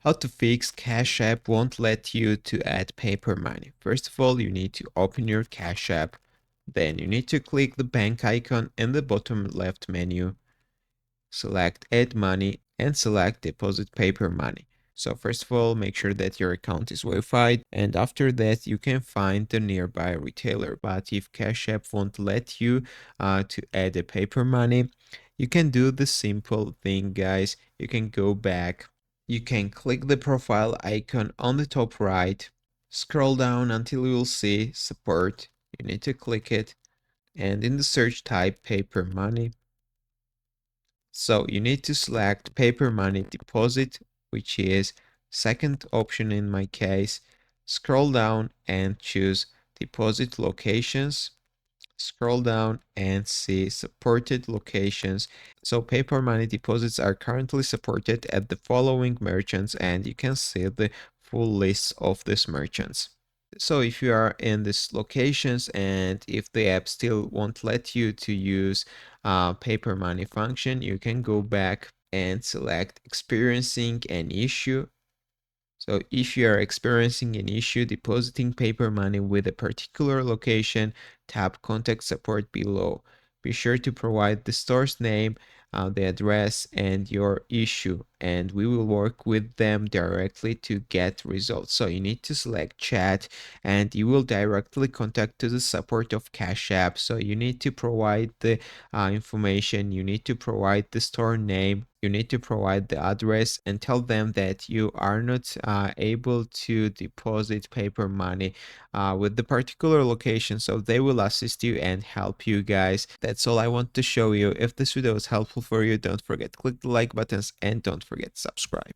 How to fix Cash App won't let you to add paper money. First of all, you need to open your Cash App. Then you need to click the bank icon in the bottom left menu. Select Add Money and select Deposit Paper Money. So first of all, make sure that your account is verified, and after that you can find the nearby retailer. But if Cash App won't let you to add a paper money, you can do the simple thing, guys. You can go back. You can click the profile icon on the top right, scroll down until you will see support. You need to click it, and in the search type paper money. So you need to select paper money deposit, which is second option in my case. Scroll down and choose deposit locations. Scroll down and see supported locations. So paper money deposits are currently supported at the following merchants, and you can see the full list of these merchants. So if you are in these locations and if the app still won't let you to use paper money function, you can go back and select experiencing an issue. So if you are experiencing an issue depositing paper money with a particular location, tap contact support below. Be sure to provide the store's name, the address, and your issue, and we will work with them directly to get results. So you need to select chat, and you will directly contact to the support of Cash App. So you need to provide the information, you need to provide the store name, you need to provide the address, and tell them that you are not able to deposit paper money with the particular location, so they will assist you and help you, guys. That's all I want to show you. If this video was helpful for you, don't forget click the like buttons and don't forget to subscribe.